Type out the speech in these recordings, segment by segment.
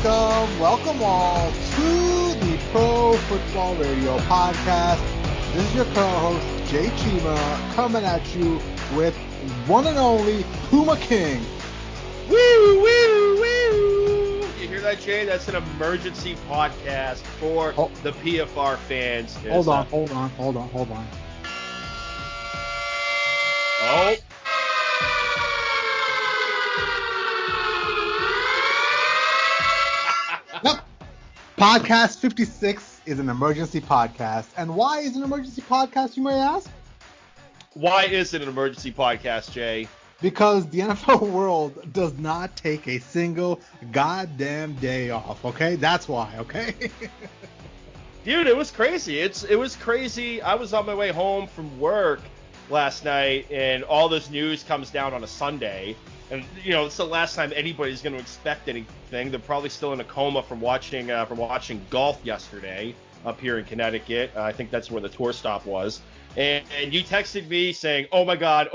welcome all to the Pro Football Radio Podcast. This is your co-host, Jay Cheema, coming at you with one and only Puma King. Woo, woo, woo! You hear that, Jay? That's an emergency podcast for the PFR fans. Hold on. Oh. Yep. Podcast 56 is an emergency podcast. And why is it an emergency podcast, you may ask? Why is it an emergency podcast, Jay? Because the NFL world does not take a single goddamn day off, okay? That's why, okay? Dude, it was crazy. It was crazy. I was on my way home from work last night, and all this news comes down on a Sunday. And, you know, it's the last time anybody's going to expect anything. They're probably still in a coma from watching golf yesterday up here in Connecticut. I think that's where the tour stop was. And you texted me saying, oh my God,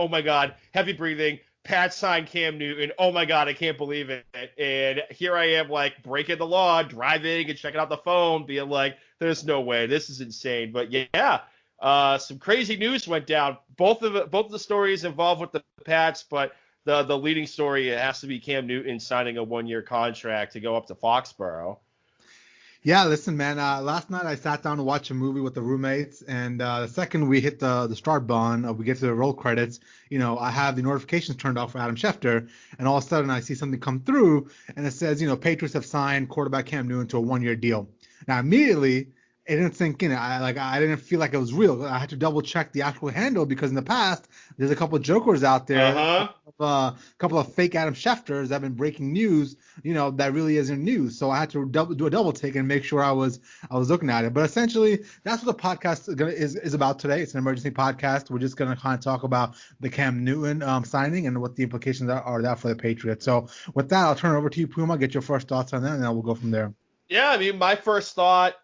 heavy breathing, Pat signed Cam Newton. Oh my God, I can't believe it. And here I am, like, breaking the law, driving and checking out the phone, being like, there's no way, this is insane. But yeah, some crazy news went down. Both of the stories involved with the Pats, but the leading story, it has to be Cam Newton signing a 1-year contract to go up to Foxborough. Yeah, listen, man. Last night I sat down to watch a movie with the roommates, and the second we hit the start button, we get to the roll credits. You know, I have the notifications turned off for Adam Schefter, and all of a sudden I see something come through, and it says, you know, Patriots have signed quarterback Cam Newton to a 1-year deal. Now immediately it didn't sink in. I didn't feel like it was real. I had to double check the actual handle because in the past there's a couple of jokers out there, a couple of fake Adam Schefters that have been breaking news, you know, that really isn't news. So I had to do a double take and make sure I was looking at it. But essentially, that's what the podcast is about today. It's an emergency podcast. We're just gonna kind of talk about the Cam Newton signing and what the implications are that for the Patriots. So with that, I'll turn it over to you, Puma. Get your first thoughts on that, and then we'll go from there. Yeah, I mean, my first thought,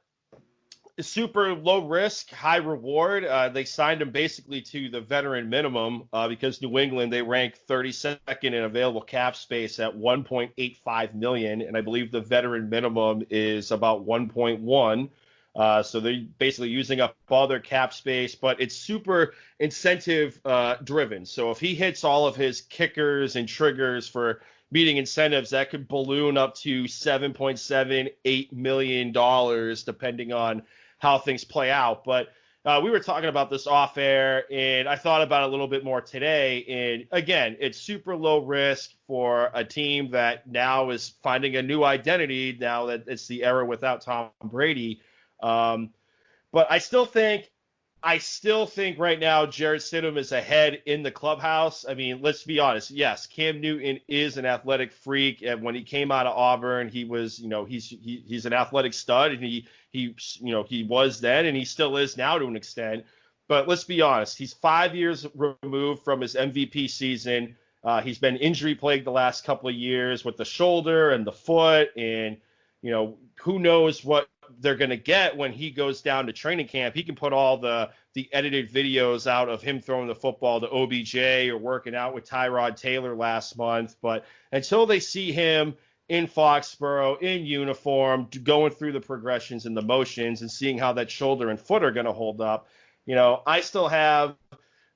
super low risk, high reward. They signed him basically to the veteran minimum because New England, they ranked 32nd in available cap space at $1.85 million, and I believe the veteran minimum is about 1.1. So they're basically using up all their cap space, but it's super incentive driven. So if he hits all of his kickers and triggers for meeting incentives, that could balloon up to $7.78 million, depending on how things play out. But we were talking about this off air, and I thought about it a little bit more today. And again, it's super low risk for a team that now is finding a new identity now that it's the era without Tom Brady. But I still think right now Jarrett Stidham is ahead in the clubhouse. I mean, let's be honest. Yes, Cam Newton is an athletic freak, and when he came out of Auburn, he was, you know, he's an athletic stud, and he was then, and he still is now to an extent. But let's be honest. He's 5 years removed from his MVP season. He's been injury plagued the last couple of years with the shoulder and the foot, and you know, who knows what they're going to get when he goes down to training camp. He can put all the edited videos out of him throwing the football to OBJ or working out with Tyrod Taylor last month. But until they see him in Foxborough, in uniform, going through the progressions and the motions and seeing how that shoulder and foot are going to hold up, you know, I still have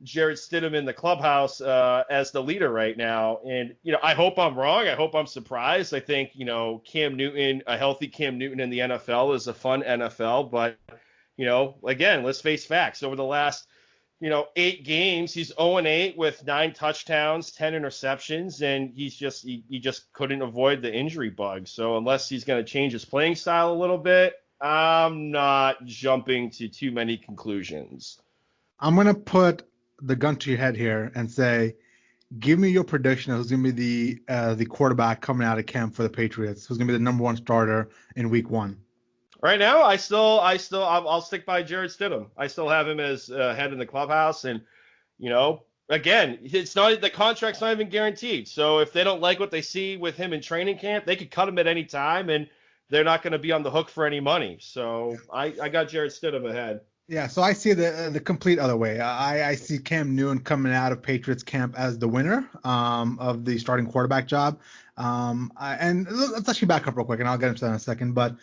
Jarrett Stidham in the clubhouse as the leader right now. And, you know, I hope I'm wrong. I hope I'm surprised. I think, you know, Cam Newton, a healthy Cam Newton in the NFL is a fun NFL. But, you know, again, let's face facts. Over the last, you know, 8 games, he's 0-8 with 9 touchdowns, 10 interceptions, and he just couldn't avoid the injury bug. So unless he's going to change his playing style a little bit, I'm not jumping to too many conclusions. I'm going to put the gun to your head here and say, give me your prediction of who's going to be the quarterback coming out of camp for the Patriots. Who's going to be the number 1 starter in Week 1? Right now, I'll stick by Jarrett Stidham. I still have him as head in the clubhouse, and you know, again, the contract's not even guaranteed. So if they don't like what they see with him in training camp, they could cut him at any time, and they're not going to be on the hook for any money. So I got Jarrett Stidham ahead. Yeah, so I see the complete other way. I see Cam Newton coming out of Patriots camp as the winner of the starting quarterback job. And let's actually back up real quick, and I'll get into that in a second. But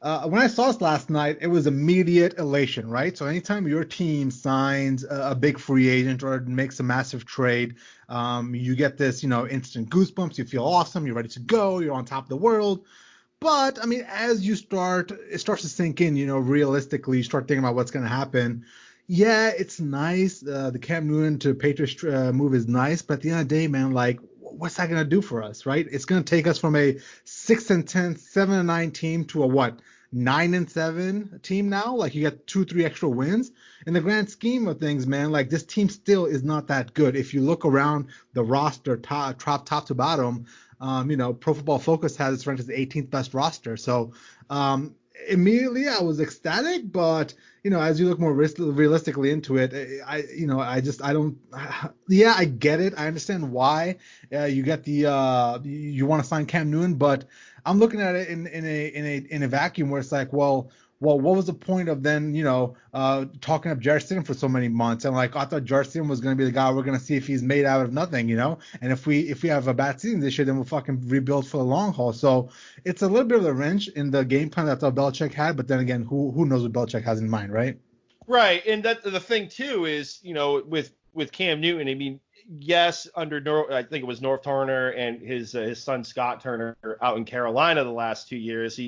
when I saw this last night, it was immediate elation, right? So anytime your team signs a big free agent or makes a massive trade, you get this, instant goosebumps. You feel awesome. You're ready to go. You're on top of the world. But I mean, as it starts to sink in, realistically, you start thinking about what's going to happen. Yeah, it's nice. The Cam Newton to Patriots move is nice, but at the end of the day, man, like, what's that going to do for us, right? It's going to take us from a 6-10, 7-9 team to a what, 9-7 team now. Like, you get 2, 3 extra wins. In the grand scheme of things, man, like this team still is not that good. If you look around the roster, top to bottom, Pro Football Focus has it ranked as the 18th best roster. So immediately I was ecstatic, but as you look more realistically into it, I don't. Yeah, I get it. I understand why you get you want to sign Cam Newton, but I'm looking at it in a vacuum where it's like, well, what was the point of then, talking up Jarrett Stidham for so many months? And like, I thought Jarrett Stidham was going to be the guy we're going to see if he's made out of nothing, And if we have a bad season this year, then we'll fucking rebuild for the long haul. So it's a little bit of a wrench in the game plan that Belichick had. But then again, who knows what Belichick has in mind, right? Right, and that the thing too is, with Cam Newton, I mean, yes, I think it was North Turner and his son Scott Turner out in Carolina the last 2 years.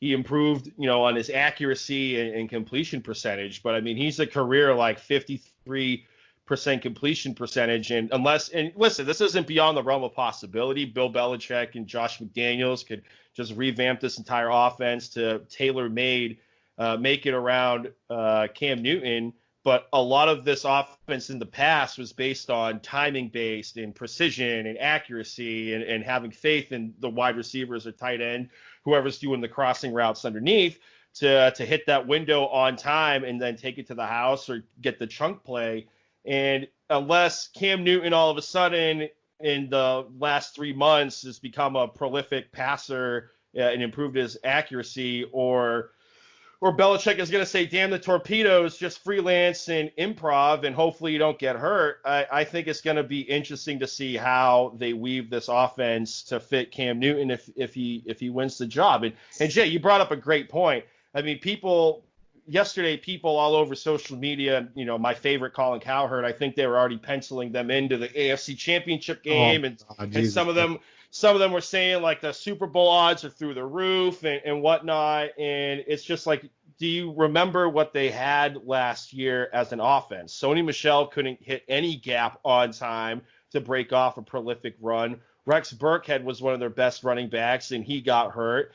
He improved, on his accuracy and completion percentage, but I mean, he's a career like 53% completion percentage, and listen, this isn't beyond the realm of possibility. Bill Belichick and Josh McDaniels could just revamp this entire offense to tailor-made make it around Cam Newton. But a lot of this offense in the past was based on timing based and precision and accuracy and having faith in the wide receivers or tight end, whoever's doing the crossing routes underneath to hit that window on time and then take it to the house or get the chunk play. And unless Cam Newton all of a sudden in the last 3 months has become a prolific passer and improved his accuracy, or Belichick is going to say, damn the torpedoes, just freelance and improv, and hopefully you don't get hurt. I think it's going to be interesting to see how they weave this offense to fit Cam Newton if he wins the job. And Jay, you brought up a great point. I mean, yesterday, people all over social media, my favorite Colin Cowherd, I think they were already penciling them into the AFC Championship game, and some of them were saying like the Super Bowl odds are through the roof and whatnot. And it's just like, do you remember what they had last year as an offense? Sony Michel couldn't hit any gap on time to break off a prolific run. Rex Burkhead was one of their best running backs, and he got hurt.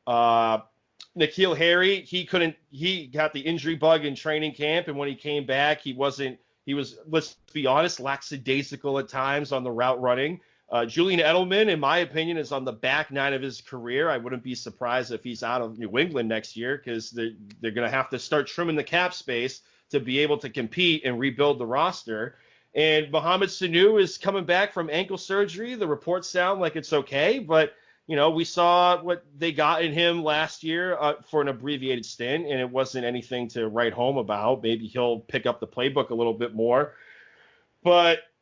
N'Keal Harry, he got the injury bug in training camp, and when he came back, he was, let's be honest, lackadaisical at times on the route running. Julian Edelman, in my opinion, is on the back nine of his career. I wouldn't be surprised if he's out of New England next year, because they're going to have to start trimming the cap space to be able to compete and rebuild the roster. And Mohamed Sanu is coming back from ankle surgery. The reports sound like it's okay, but we saw what they got in him last year for an abbreviated stint, and it wasn't anything to write home about. Maybe he'll pick up the playbook a little bit more.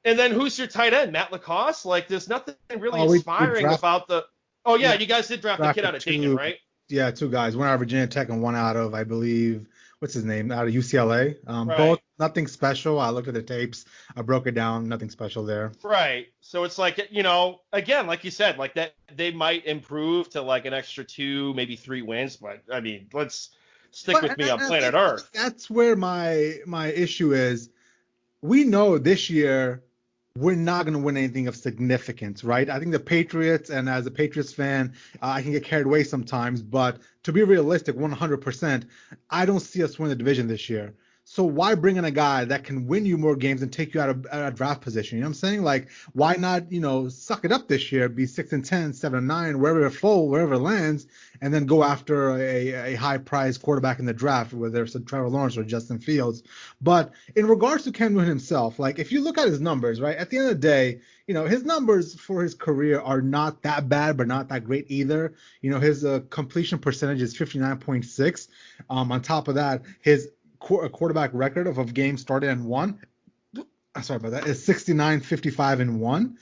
And then who's your tight end? Matt Lacoste? Like, there's nothing really inspiring about the – oh, yeah, you guys did draft the kid out of Dayton, right? Yeah, 2 guys. One out of Virginia Tech and one out of, I believe, what's his name, out of UCLA. Right. Both nothing special. I looked at the tapes. I broke it down. Nothing special there. Right. So it's like, again, like you said, like that they might improve to like an extra 2, maybe 3 wins. But, I mean, let's stick with me on planet Earth. That's where my issue is. We know this year we're not going to win anything of significance, right? I think the Patriots, and as a Patriots fan, I can get carried away sometimes, but to be realistic, 100%, I don't see us win the division this year. So why bring in a guy that can win you more games and take you out of a draft position? You know what I'm saying? Like, why not, suck it up this year, be 6-10, 7-9, wherever it lands, and then go after a high-priced quarterback in the draft, whether it's a Trevor Lawrence or Justin Fields. But in regards to Cam Newton himself, like, if you look at his numbers, right, at the end of the day, his numbers for his career are not that bad, but not that great either. His completion percentage is 59.6. On top of that, his quarterback record of games started and won. Sorry about that. Is 69, 55, and 1.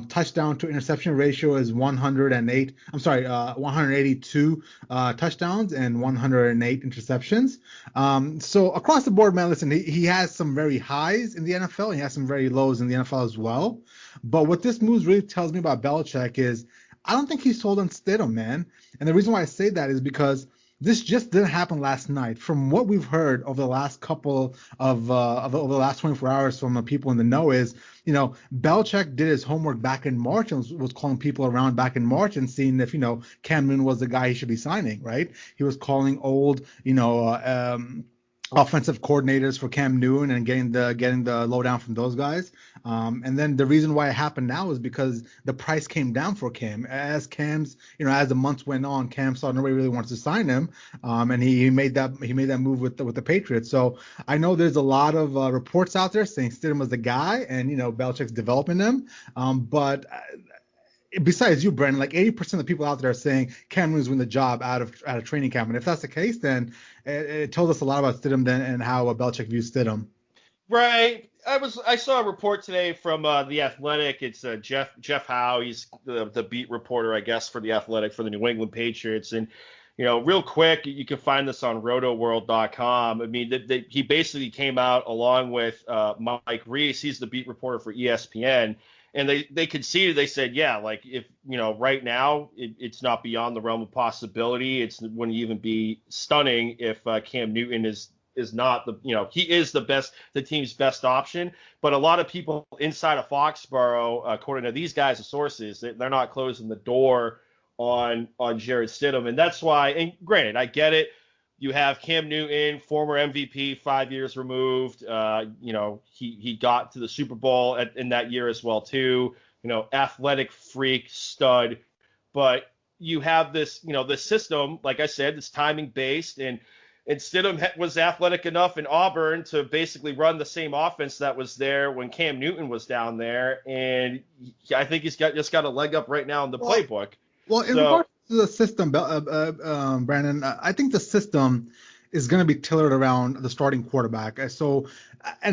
Touchdown to interception ratio is 108. 182 touchdowns and 108 interceptions. So across the board, man, listen, he has some very highs in the NFL. He has some very lows in the NFL as well. But what this move really tells me about Belichick is I don't think he's sold on Stidham, man. And the reason why I say that is because this just didn't happen last night. From what we've heard over the last couple of over the last 24 hours from the people in the know is, Belichick did his homework back in March and was calling people around back in March and seeing if, Cam Newton was the guy he should be signing, right? He was calling old, offensive coordinators for Cam Newton and getting the lowdown from those guys. And then the reason why it happened now is because the price came down for Cam. As the months went on, Cam saw nobody really wants to sign him, and he made that move with the Patriots. So I know there's a lot of reports out there saying Stidham was the guy, and Belichick's developing him. But besides you, Brandon, like 80% of the people out there are saying Cam Newton's win the job out of training camp. And if that's the case, then it told us a lot about Stidham then and how Belichick views Stidham. Right. I saw a report today from The Athletic. It's Jeff Howe. He's the beat reporter, I guess, for The Athletic for the New England Patriots. And, real quick, you can find this on rotoworld.com. I mean, he basically came out along with Mike Reese. He's the beat reporter for ESPN. And they conceded. They said, yeah, like if, right now it's not beyond the realm of possibility. It wouldn't even be stunning if Cam Newton is not he is the team's best option. But a lot of people inside of Foxborough, according to these guys' sources, they're not closing the door on Jarrett Stidham. And that's why, and granted, I get it. You have Cam Newton, former MVP, 5 years removed. He got to the Super Bowl in that year as well, too. Athletic freak, stud. But you have this system, like I said, it's timing based. And Stidham was athletic enough in Auburn to basically run the same offense that was there when Cam Newton was down there. And I think he's just got a leg up right now in the playbook. Well, in regards to the system, Brandon, I think the system is going to be tailored around the starting quarterback. And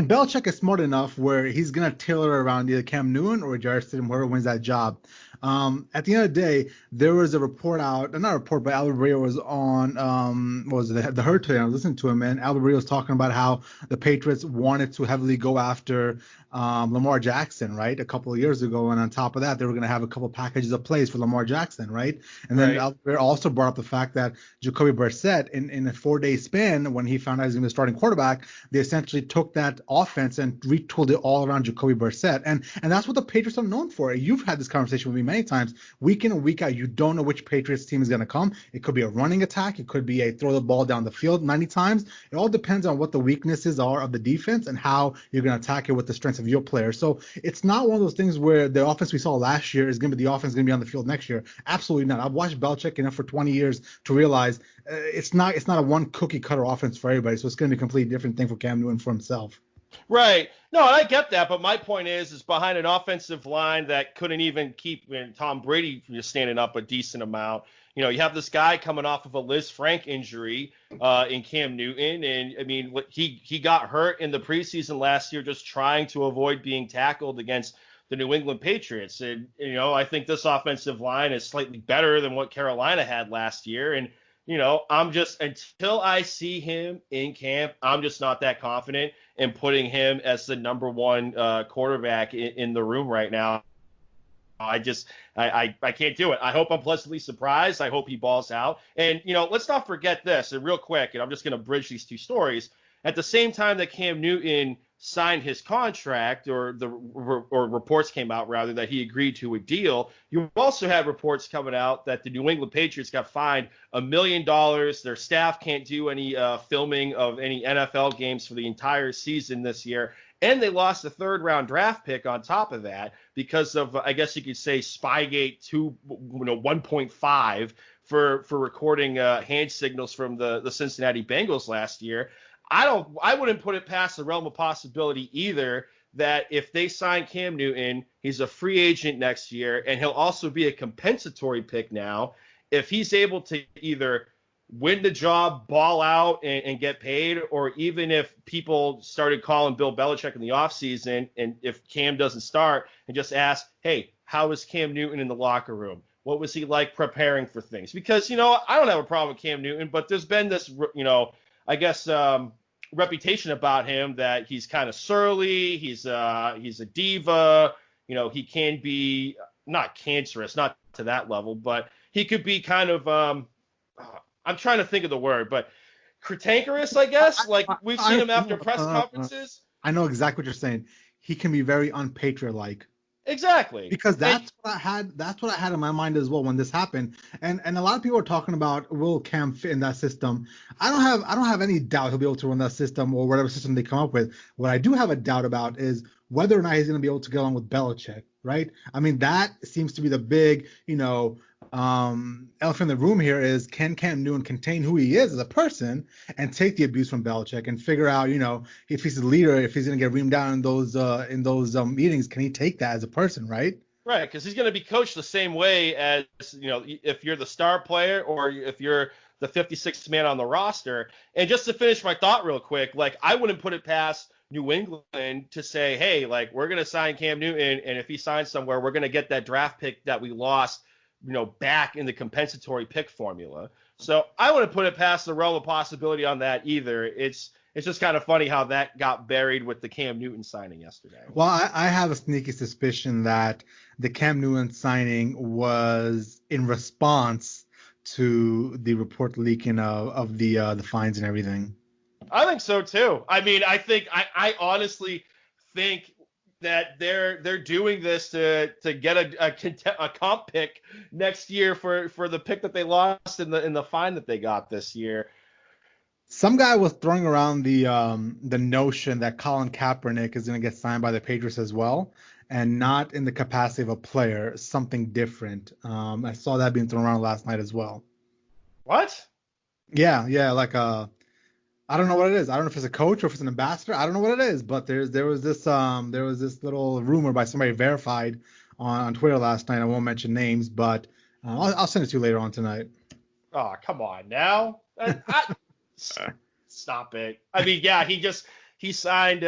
Belichick is smart enough where he's going to tailor around either Cam Newton or Jarrett Stidham, whoever wins that job. At the end of the day, there was a report out, not a report, but Albert Breer was on, the Herd today. I was listening to him, and Albert Breer was talking about how the Patriots wanted to heavily go after Lamar Jackson, right, a couple of years ago. And on top of that, they were going to have a couple packages of plays for Lamar Jackson, right? And then Albert Breer also brought up the fact that Jacoby Brissett, in a 4-day span, when he found out he was going to be starting quarterback, they essentially took that offense and retooled it all around Jacoby Brissett. And that's what the Patriots are known for. You've had this conversation with me many times. Week in and week out, you don't know which Patriots team is going to come. It could be a running attack. It could be a throw the ball down the field 90 times. It all depends on what the weaknesses are of the defense and how you're going to attack it with the strengths of your players. So it's not one of those things where the offense we saw last year is going to be the offense going to be on the field next year. Absolutely not. I've watched Belichick enough for 20 years to realize it's not a one cookie cutter offense for everybody. So it's going to be a completely different thing for Cam Newton for himself. Right. No, I get that, but my point is behind an offensive line that couldn't even keep Tom Brady standing up a decent amount. You have this guy coming off of a Liz Frank injury in Cam Newton, and I mean, he got hurt in the preseason last year just trying to avoid being tackled against the New England Patriots. And I think this offensive line is slightly better than what Carolina had last year, and until I see him in camp, I'm just not that confident in putting him as the number one quarterback in the room right now. I can't do it. I hope I'm pleasantly surprised. I hope he balls out. And, let's not forget this, and real quick, and I'm just going to bridge these two stories. At the same time that Cam Newton signed his contract, or reports came out rather that he agreed to a deal, you also had reports coming out that the New England Patriots got fined $1 million. Their staff can't do any filming of any NFL games for the entire season this year. And they lost a third-round draft pick on top of that because of, I guess you could say, Spygate 1.5 for recording hand signals from the Cincinnati Bengals last year. I wouldn't put it past the realm of possibility either that if they sign Cam Newton, he's a free agent next year, and he'll also be a compensatory pick now. If he's able to either win the job, ball out, and get paid, or even if people started calling Bill Belichick in the offseason, and if Cam doesn't start, and just ask, hey, how is Cam Newton in the locker room? What was he like preparing for things? Because, I don't have a problem with Cam Newton, but there's been this, I guess, reputation about him that he's kind of surly. He's a diva. He can be not cancerous, not to that level, but he could be kind of, I'm trying to think of the word, but cantankerous, I guess. Like we've seen him after press conferences. I know exactly what you're saying. He can be very unpatriot-like. Exactly. Because that's what I had in my mind as well when this happened. And a lot of people are talking about, will Cam fit in that system? I don't have any doubt he'll be able to run that system or whatever system they come up with. What I do have a doubt about is whether or not he's going to be able to get along with Belichick, right? I mean, that seems to be the big, elephant in the room here is, can Cam Newton contain who he is as a person and take the abuse from Belichick and figure out, if he's a leader, if he's going to get reamed down in those meetings, can he take that as a person, right? Right, because he's going to be coached the same way as, if you're the star player or if you're the 56th man on the roster. And just to finish my thought real quick, like I wouldn't put it past New England to say, hey, like we're going to sign Cam Newton, and if he signs somewhere, we're going to get that draft pick that we lost, back in the compensatory pick formula. So I wouldn't put it past the realm of possibility on that either. It's just kind of funny how that got buried with the Cam Newton signing yesterday. Well, I have a sneaky suspicion that the Cam Newton signing was in response to the report leaking of the fines and everything. I think so too. I mean, I honestly think that they're doing this to get a comp pick next year for the pick that they lost in the fine that they got this year. Some guy was throwing around the notion that Colin Kaepernick is going to get signed by the Patriots as well, and not in the capacity of a player, something different. I saw that being thrown around last night as well. What? Yeah, like I don't know what it is. I don't know if it's a coach or if it's an ambassador. I don't know what it is, but there was this little rumor by somebody verified on Twitter last night. I won't mention names, but I'll send it to you later on tonight. Oh, come on now. Stop it. I mean, yeah, he signed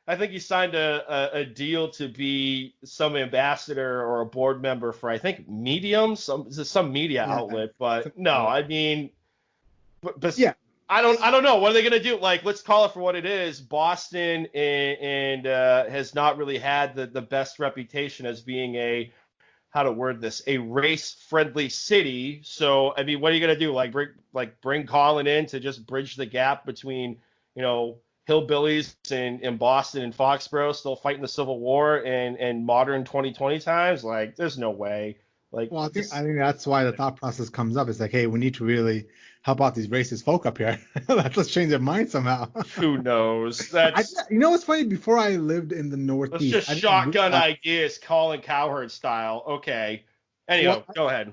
I think he signed a deal to be some ambassador or a board member for, I think, Medium, some media outlet, but no, I mean, but yeah. I don't know. What are they going to do? Like, let's call it for what it is. Boston and has not really had the best reputation as being a race-friendly city. So, I mean, what are you going to do? Like bring Colin in to just bridge the gap between, hillbillies in Boston and Foxborough still fighting the Civil War and modern 2020 times? Like, there's no way. Like, well, I think that's why the thought process comes up. It's like, hey, we need to really help out these racist folk up here. Let's change their mind somehow. Who knows? What's funny? Before I lived in the Northeast, let's just shotgun ideas, Colin Cowherd style. Okay. Anyway, go ahead.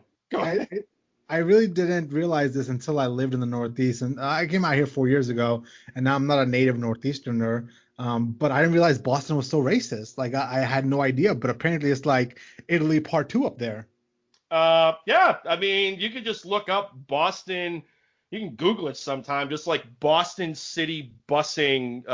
I really didn't realize this until I lived in the Northeast, and I came out here 4 years ago, and now I'm not a native Northeasterner. But I didn't realize Boston was so racist. Like I had no idea, but apparently it's like Italy Part 2 up there. Yeah, I mean, you could just look up Boston. You can Google it sometime, just like Boston city busing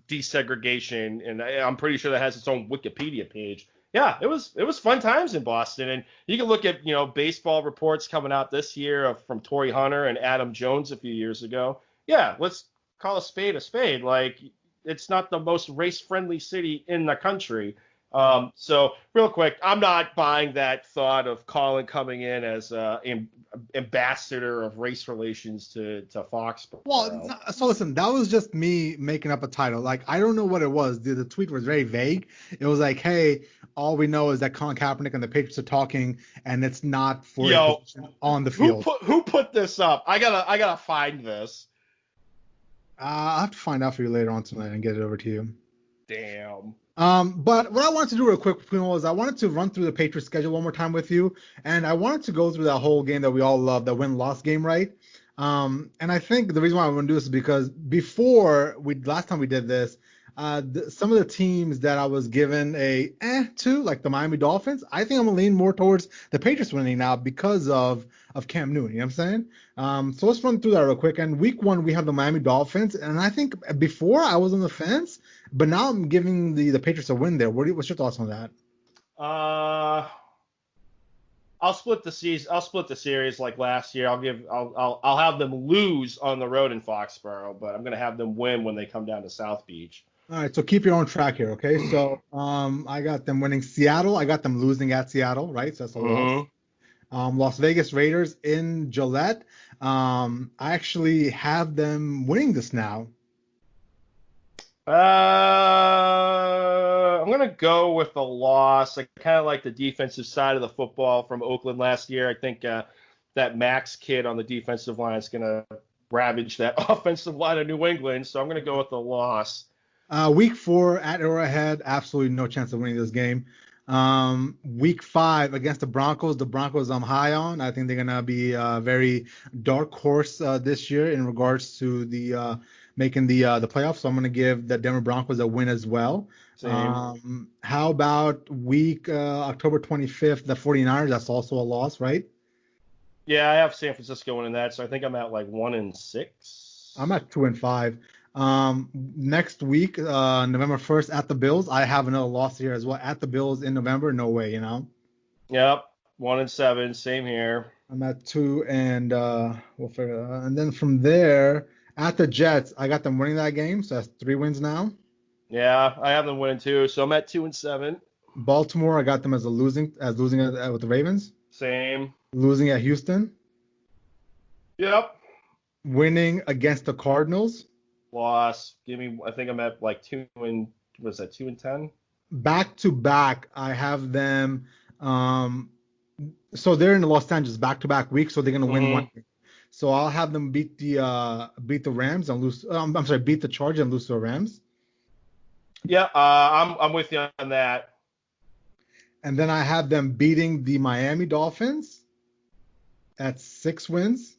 desegregation, and I'm pretty sure that has its own Wikipedia page. Yeah, it was fun times in Boston, and you can look at baseball reports coming out this year from Torrey Hunter and Adam Jones a few years ago. Yeah, let's call a spade a spade. Like, it's not the most race-friendly city in the country. So real quick, I'm not buying that thought of Colin coming in as ambassador of race relations to Fox. Well, so listen, that was just me making up a title. Like, I don't know what it was. The tweet was very vague. It was like, hey, all we know is that Colin Kaepernick and the Patriots are talking, and it's not for on the field. Who put this up? I gotta find this. I'll have to find out for you later on tonight and get it over to you. Damn. But what I wanted to do real quick, was I wanted to run through the Patriots schedule one more time with you, and I wanted to go through that whole game that we all love, the win-loss game, right? And I think the reason why I want to do this is because last time we did this, some of the teams that I was given to, like the Miami Dolphins, I think I'm gonna lean more towards the Patriots winning now because of of Cam Newton. You know what I'm saying? So let's run through that real quick. And week 1, we have the Miami Dolphins. And I think before I was on the fence, but now I'm giving the Patriots a win there. What's your thoughts on that? I'll split the season. I'll split the series like last year. I'll have them lose on the road in Foxborough, but I'm gonna have them win when they come down to South Beach. All right, so keep your own track here, okay? So I got them winning Seattle. I got them losing at Seattle, right? So that's a loss. Las Vegas Raiders in Gillette. I actually have them winning this now. I'm gonna go with the loss. I kind of like the defensive side of the football from Oakland last year. I think that Max kid on the defensive line is gonna ravage that offensive line of New England. So I'm gonna go with the loss. Week 4 at Arrowhead, absolutely no chance of winning this game. Week 5 against the Broncos I'm high on. I think they're gonna be a very dark horse this year in regards to the making the playoffs. So I'm gonna give the Denver Broncos a win as well. Same. How about week October 25th, the 49ers? That's also a loss, right? Yeah, I have San Francisco winning that, so I think I'm at like 1-6. I'm at 2-5. Next week, November 1st at the Bills. I have another loss here as well. At the Bills in November, no way, you know. Yep, 1-7, same here. I'm at 2, and we'll figure it out. And then from there, at the Jets, I got them winning that game, so that's 3 wins now. Yeah, I have them winning too, so I'm at 2-7. Baltimore, I got them as losing with the Ravens. Same. Losing at Houston. Yep. Winning against the Cardinals. Loss. I think I'm at like 2-10? Back to back, I have them. So they're in the Los Angeles back-to-back weeks, so they're gonna win one. So I'll have them beat the Rams and lose. I'm sorry, beat the Chargers and lose to the Rams. Yeah, I'm with you on that. And then I have them beating the Miami Dolphins at 6 wins.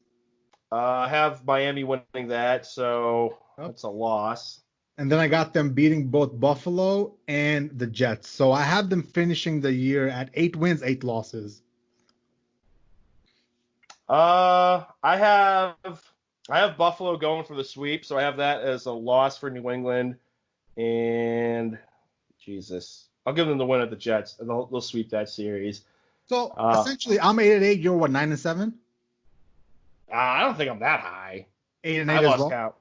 I have Miami winning that, so that's a loss. And then I got them beating both Buffalo and the Jets. So I have them finishing the year at 8 wins, 8 losses. I have Buffalo going for the sweep, so I have that as a loss for New England. And Jesus, I'll give them the win at the Jets, and they'll sweep that series. So essentially, I'm 8-8. You're what, 9-7? I don't think I'm that high. 8-8 I as lost well. count.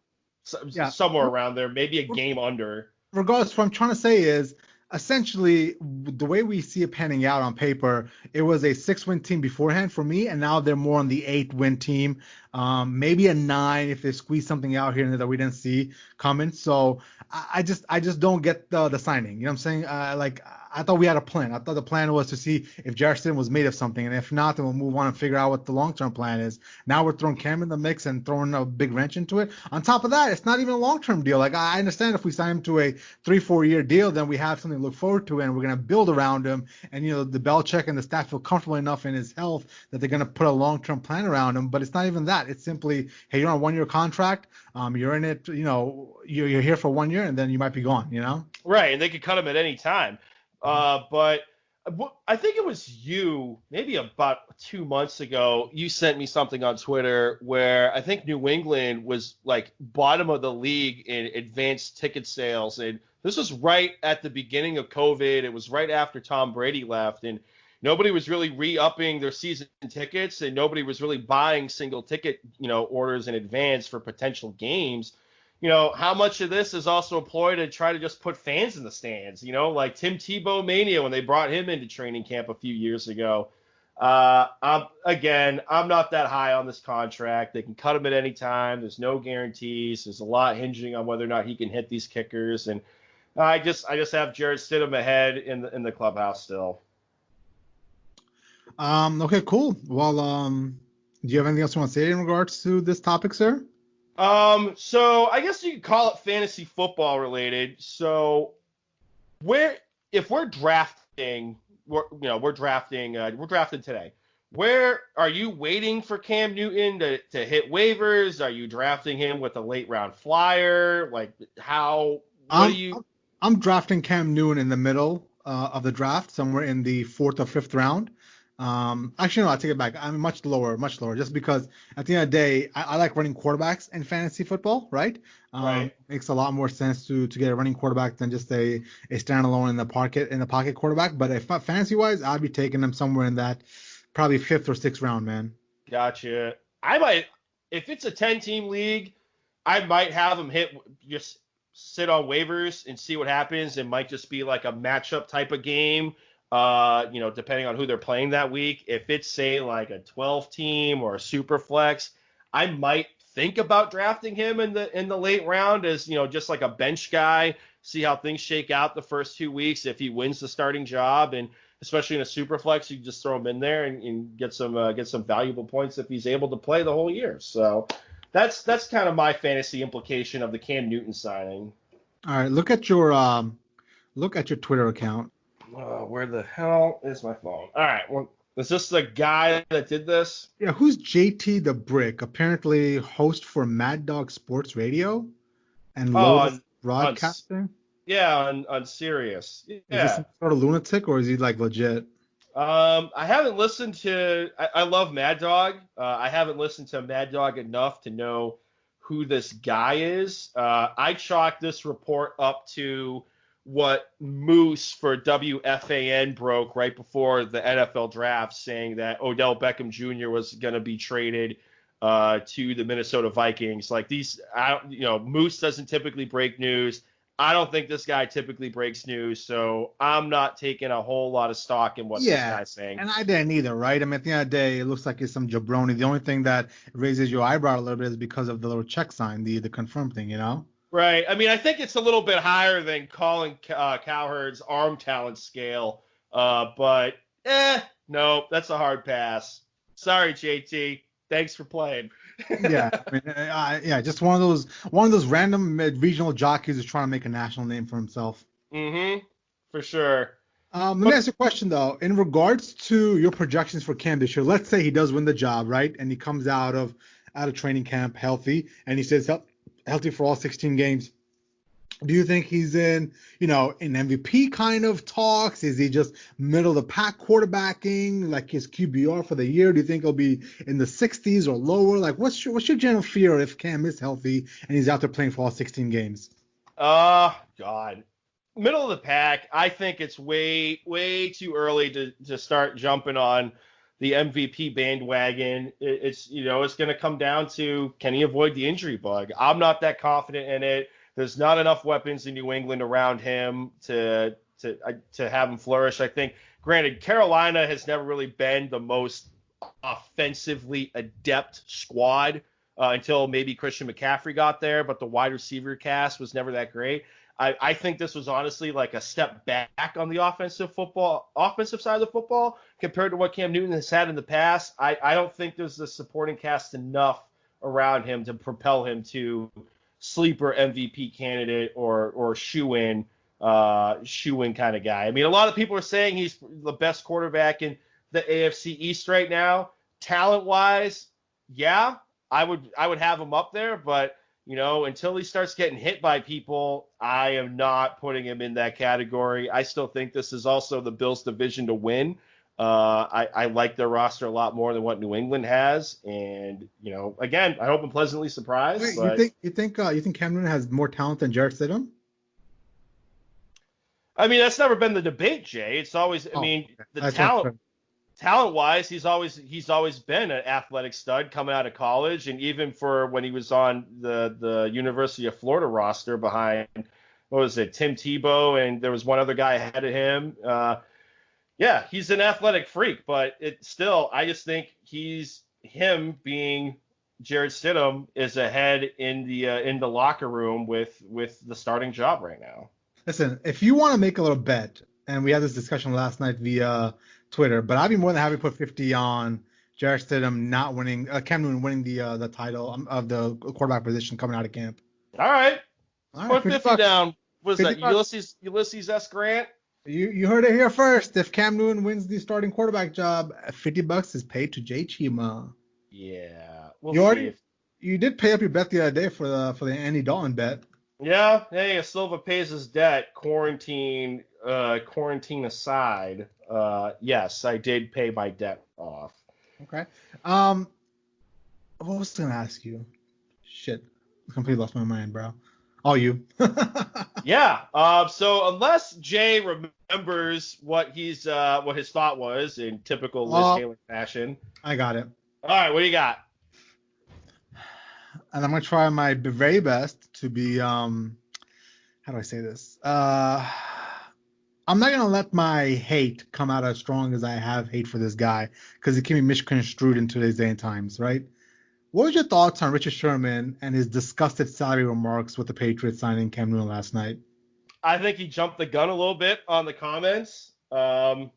Somewhere around there, maybe a game under. Regardless, what I'm trying to say is, essentially, the way we see it panning out on paper, it was a 6-win team beforehand for me, and now they're more on the 8-win team. Maybe a 9 if they squeeze something out here and there that we didn't see coming. So I just don't get the signing. You know what I'm saying? I thought we had a plan. I thought the plan was to see if Jarrett Stidham was made of something, and if not, then we'll move on and figure out what the long-term plan is. Now we're throwing Cam in the mix and throwing a big wrench into it. On top of that, it's not even a long-term deal. Like, I understand if we sign him to a 3-4 year deal, then we have something to look forward to, and we're going to build around him. And, you know, the Belichick and the staff feel comfortable enough in his health that they're going to put a long-term plan around him. But it's not even that. It's simply, hey, you're on a 1-year contract. You're in it, you know, you're here for 1 year, and then you might be gone, you know? Right, and they could cut him at any time. But I think it was you, maybe about 2 months ago, you sent me something on Twitter where I think New England was like bottom of the league in advanced ticket sales. And this was right at the beginning of COVID. It was right after Tom Brady left. And nobody was really re-upping their season tickets, and nobody was really buying single ticket, you know, orders in advance for potential games. You know, how much of this is also employed to try to just put fans in the stands, you know, like Tim Tebow mania when they brought him into training camp a few years ago. I'm not that high on this contract. They can cut him at any time. There's no guarantees. There's a lot hinging on whether or not he can hit these kickers. And I just have Jarrett Stidham ahead in the clubhouse still. Okay, cool. Well, do you have anything else you want to say in regards to this topic, sir? So I guess you could call it fantasy football related. So if we're drafting, we're drafting today. Where are you waiting for Cam Newton to hit waivers? Are you drafting him with a late round flyer? Like I'm drafting Cam Newton in the middle of the draft, somewhere in the 4th or 5th round. Actually, no, I take it back. I'm much lower, just because at the end of the day, I like running quarterbacks in fantasy football, right? Right. Makes a lot more sense to get a running quarterback than just a standalone in the pocket quarterback. But if fantasy wise, I'd be taking them somewhere in that probably fifth or sixth round, man. Gotcha. I might, if it's a 10-team league, I might have him just sit on waivers and see what happens. It might just be like a matchup type of game, depending on who they're playing that week. If it's, say, like a 12-team or a super flex, I might think about drafting him in the late round as, just like a bench guy, see how things shake out the first 2 weeks if he wins the starting job. And especially in a super flex, you just throw him in there and get some valuable points if he's able to play the whole year. So that's kind of my fantasy implication of the Cam Newton signing. All right, look at your Twitter account. Where the hell is my phone? All right, well, is this the guy that did this? Yeah, who's JT the Brick? Apparently host for Mad Dog Sports Radio and Oh, Lotus on Broadcasting. yeah, on Sirius. Is this Yeah. some sort of lunatic or is he like legit? I haven't listened to. I love Mad Dog. I haven't listened to Mad Dog enough to know who this guy is. I chalked this report up to what Moose for WFAN broke right before the NFL draft, saying that Odell Beckham Jr. was going to be traded to the Minnesota Vikings. Like Moose doesn't typically break news. I don't think this guy typically breaks news, so I'm not taking a whole lot of stock in what this Yeah, guy's saying. and I didn't either, right? I mean, at the end of the day, it looks like it's some jabroni. The only thing that raises your eyebrow a little bit is because of the little check sign, the confirm thing, you know? Right. I mean, I think it's a little bit higher than Colin Cowherd's arm talent scale, but no, that's a hard pass. Sorry, JT. Thanks for playing. Yeah, I mean, yeah, just one of those random regional jockeys who's trying to make a national name for himself. Mm-hmm. For sure. Let me But ask you a question though. In regards to your projections for Cam this year, let's say he does win the job, right? And he comes out of training camp healthy, and he stays healthy for all 16 games. Do you think he's in MVP kind of talks? Is he just middle of the pack quarterbacking, like his QBR for the year? Do you think he'll be in the 60s or lower? Like, what's your general fear if Cam is healthy and he's out there playing for all 16 games? God. Middle of the pack, I think it's way, way too early to start jumping on the MVP bandwagon. It's going to come down to, can he avoid the injury bug? I'm not that confident in it. There's not enough weapons in New England around him to have him flourish. I think, granted, Carolina has never really been the most offensively adept squad until maybe Christian McCaffrey got there, but the wide receiver cast was never that great. I think this was honestly like a step back on the offensive side of the football compared to what Cam Newton has had in the past. I don't think there's the supporting cast enough around him to propel him to sleeper MVP candidate or shoe-in kind of guy. I mean, a lot of people are saying he's the best quarterback in the AFC East right now. Talent-wise, yeah, I would have him up there, but until he starts getting hit by people, I am not putting him in that category. I still think this is also the Bills' division to win. I like their roster a lot more than what New England has, and again, I hope I'm pleasantly surprised. Wait, but you think Cam Newton has more talent than Jarrett Stidham? I mean, that's never been the debate, Jay. It's always, Okay. the That's talent-wise, he's always been an athletic stud coming out of college, and even for when he was on the University of Florida roster behind, what was it, Tim Tebow, and there was one other guy ahead of him. Yeah, he's an athletic freak, but I just think him being Jared Stidham is ahead in the locker room with the starting job right now. Listen, if you want to make a little bet, and we had this discussion last night via Twitter, but I'd be more than happy to put 50 on Jarrett Stidham not winning, Cam Newton winning the title of the quarterback position coming out of camp. All right, All right, put 50 50 bucks. down. What is 50 that? bucks. Ulysses S. Grant? You heard it here first. If Cam Newton wins the starting quarterback job, 50 bucks is paid to Jay Cheema. Yeah, You did pay up your bet the other day for the Andy Dalton bet. Yeah, hey, if Silva pays his debt, quarantine quarantine aside, yes, I did pay my debt off. Okay. What was I gonna ask you? Shit, I completely lost my mind, bro. Oh, you. Yeah. So unless Jay remembers what his thought was in typical Liz Oh, Taylor fashion. I got it. All right, what do you got? And I'm gonna try my very best to be how do I say this? I'm not gonna let my hate come out as strong as I have hate for this guy because it can be misconstrued in today's day and times, right? What was your thoughts on Richard Sherman and his disgusted salary remarks with the Patriots signing Cam Newton last night? I think he jumped the gun a little bit on the comments. I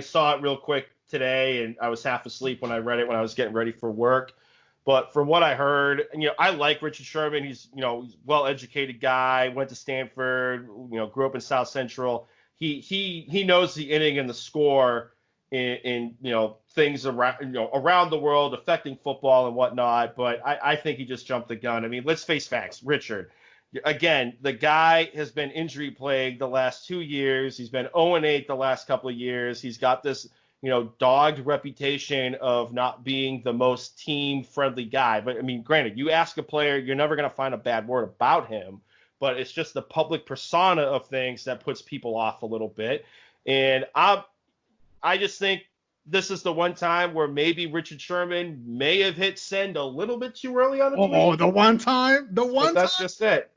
saw it real quick today, and I was half asleep when I read it when I was getting ready for work. But from what I heard, I like Richard Sherman. He's a well-educated guy, went to Stanford, grew up in South Central. He knows the inning and the score in things around the world affecting football and whatnot. But I think he just jumped the gun. I mean, let's face facts, Richard. Again, the guy has been injury plagued the last 2 years. He's been 0-8 the last couple of years. He's got this dogged reputation of not being the most team-friendly guy. But, I mean, granted, you ask a player, you're never going to find a bad word about him. But it's just the public persona of things that puts people off a little bit. And I just think this is the one time where maybe Richard Sherman may have hit send a little bit too early on the tweet. Oh, the one time? But that's just it.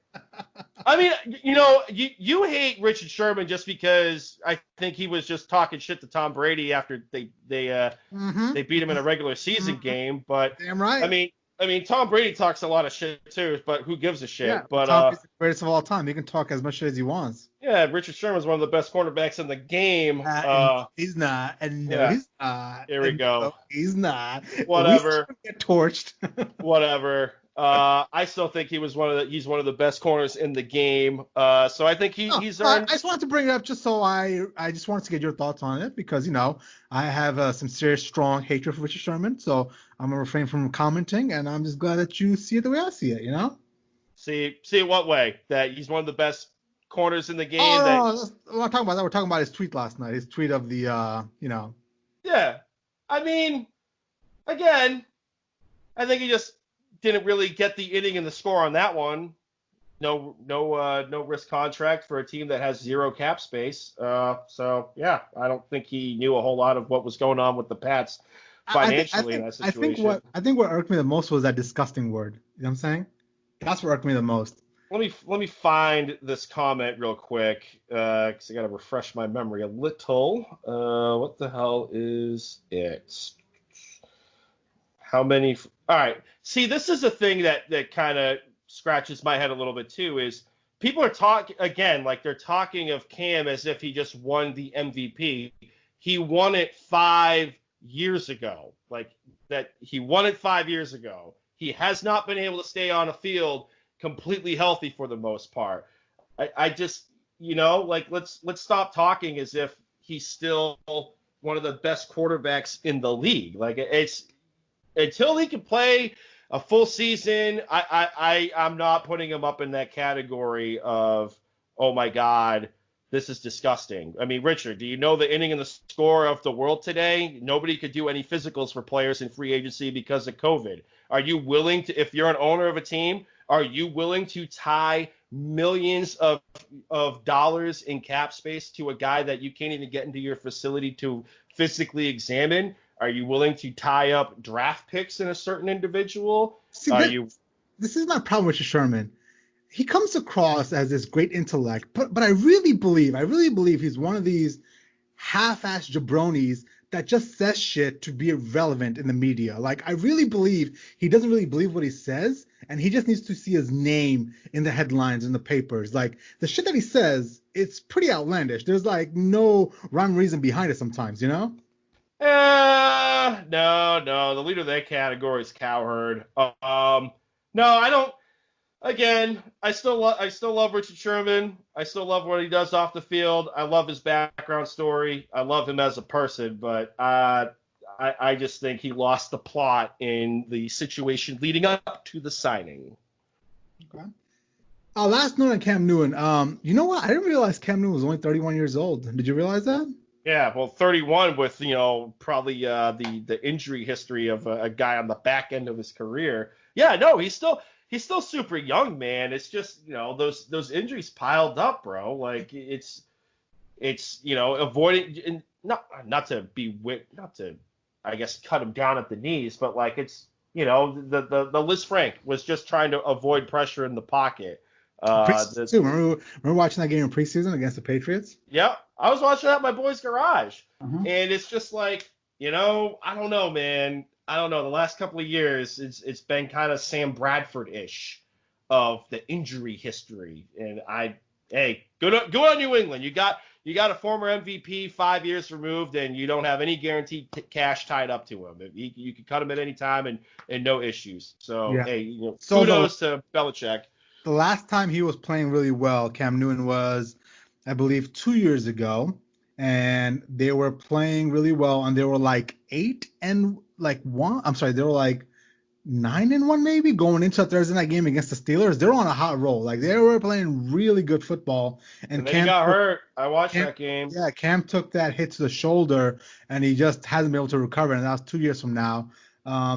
I mean, you hate Richard Sherman just because I think he was just talking shit to Tom Brady after they beat him in a regular season game. But damn right. I mean, Tom Brady talks a lot of shit too, but who gives a shit? Yeah, but Tom is the greatest of all time. He can talk as much shit as he wants. Yeah, Richard Sherman's one of the best cornerbacks in the game. He's not, and no, yeah. He's not. Here we go. No, he's not. Whatever. Get torched. Whatever. I still think he's one of the best corners in the game. So I think he's earned. I just wanted to bring it up just so I just wanted to get your thoughts on it because I have some serious strong hatred for Richard Sherman, so I'm gonna refrain from commenting, and I'm just glad that you see it the way I see it. See it what way? That he's one of the best corners in the game. No, we're not talking about that. We're talking about his tweet last night. His tweet of the Yeah, I mean, again, I think he just didn't really get the inning and the score on that one. No risk contract for a team that has zero cap space. So yeah, I don't think he knew a whole lot of what was going on with the Pats financially in that situation. I think what irked me the most was that disgusting word. You know what I'm saying? That's what irked me the most. Let me find this comment real quick because I got to refresh my memory a little. What the hell is it? How many? All right. See, this is a thing that kind of scratches my head a little bit too. Is people are talking again like they're talking of Cam as if he just won the MVP. He won it 5 years ago. Like that, he won it 5 years ago. He has not been able to stay on a field completely healthy for the most part. I just let's stop talking as if he's still one of the best quarterbacks in the league. Like it's until he can play a full season, I'm not putting him up in that category of, oh my God, this is disgusting. I mean, Richard, do you know the inning and the score of the world today? Nobody could do any physicals for players in free agency because of COVID. Are you willing to, if you're an owner of a team, are you willing to tie millions of dollars in cap space to a guy that you can't even get into your facility to physically examine? Are you willing to tie up draft picks in a certain individual? See, this is my problem with Sherman. He comes across as this great intellect, but I really believe he's one of these half-assed jabronis that just says shit to be relevant in the media. Like, I really believe he doesn't really believe what he says, and he just needs to see his name in the headlines in the papers. Like, the shit that he says, it's pretty outlandish. There's like no rhyme or reason behind it sometimes, No. The leader of that category is Cowherd. No, I don't. Again, I still love Richard Sherman. I still love what he does off the field. I love his background story. I love him as a person, but I just think he lost the plot in the situation leading up to the signing. Okay. Last note on Cam Newton. You know what? I didn't realize Cam Newton was only 31 years old. Did you realize that? Yeah, well, 31 with probably the injury history of a guy on the back end of his career. Yeah, no, he's still super young, man. It's just those injuries piled up, bro. Like it's avoiding, and not to I guess cut him down at the knees, but like it's the Liz Frank was just trying to avoid pressure in the pocket. Too. Remember watching that game in preseason against the Patriots? Yeah, I was watching that at my boy's garage, Uh-huh. and it's just like, I don't know, man. I don't know. The last couple of years, it's been kind of Sam Bradford-ish of the injury history, and hey, good on New England. You got a former MVP 5 years removed, and you don't have any guaranteed cash tied up to him. You can cut him at any time and no issues. So Yeah. hey, kudos to Belichick. The last time he was playing really well, Cam Newton, was, I believe, 2 years ago, and they were playing really well, and they were like 8-1. I'm sorry, they were like 9-1 maybe going into a Thursday night game against the Steelers. They were on a hot roll, like they were playing really good football. And then Cam got hurt. I watched that game. Yeah, Cam took that hit to the shoulder, and he just hasn't been able to recover. And that was 2 years from now.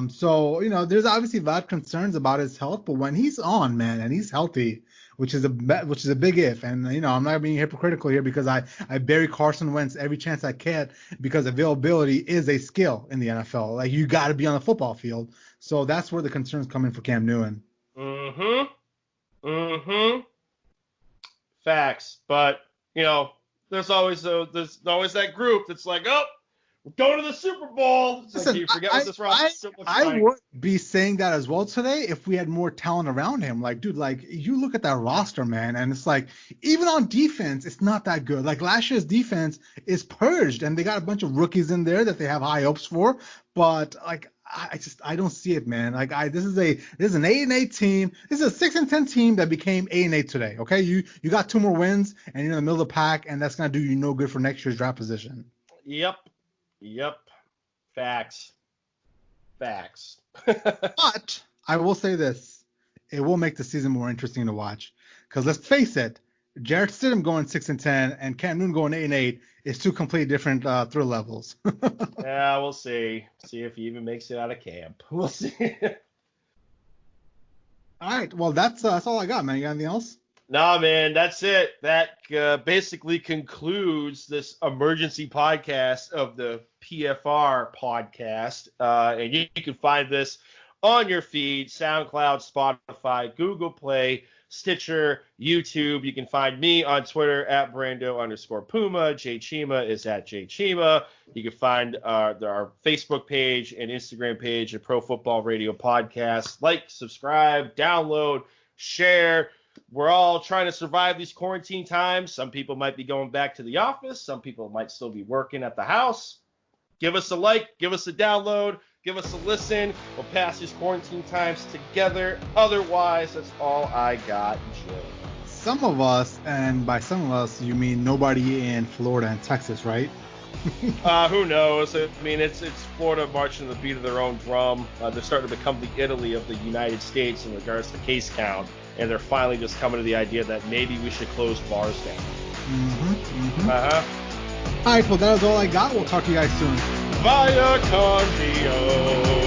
So there's obviously valid concerns about his health, but when he's on, man, and he's healthy, which is a big if, and I'm not being hypocritical here because I bury Carson Wentz every chance I can because availability is a skill in the NFL. Like you got to be on the football field, so that's where the concerns come in for Cam Newton. Facts, but there's always that group that's like, oh, we're going to the Super Bowl. It's Listen, like, you forget what this roster looks I like. would be saying that as well today if we had more talent around him. Like, dude, like you look at that roster, man, and it's like even on defense, it's not that good. Like last year's defense is purged, and they got a bunch of rookies in there that they have high hopes for. But like, I don't see it, man. Like this is an 8-8 team. This is a 6-10 team that became 8-8 today. Okay, you got 2 more wins, and you're in the middle of the pack, and that's gonna do you no good for next year's draft position. Yep. Facts. But I will say this. It will make the season more interesting to watch. Because let's face it, Jarrett Stidham going 6-10 and Cam Newton going 8-8 is 2 completely different thrill levels. Yeah, we'll see. See if he even makes it out of camp. We'll see. All right. Well, that's all I got, man. You got anything else? Nah, man, that's it. That basically concludes this emergency podcast of the PFR podcast. And you can find this on your feed, SoundCloud, Spotify, Google Play, Stitcher, YouTube. You can find me on Twitter at Brando_Puma. Jay Cheema is at Jay Cheema. You can find our Facebook page and Instagram page at Pro Football Radio Podcast. Like, subscribe, download, share. We're all trying to survive these quarantine times. Some people might be going back to the office. Some people might still be working at the house. Give us a like, give us a download, give us a listen. We'll pass these quarantine times together. Otherwise, that's all I got, Jay. Some of us, and by some of us, you mean nobody in Florida and Texas, right? Who knows? I mean, it's Florida marching to the beat of their own drum. They're starting to become the Italy of the United States in regards to case count. And they're finally just coming to the idea that maybe we should close bars down. All right, well, that was all I got. We'll talk to you guys soon. Via Condio.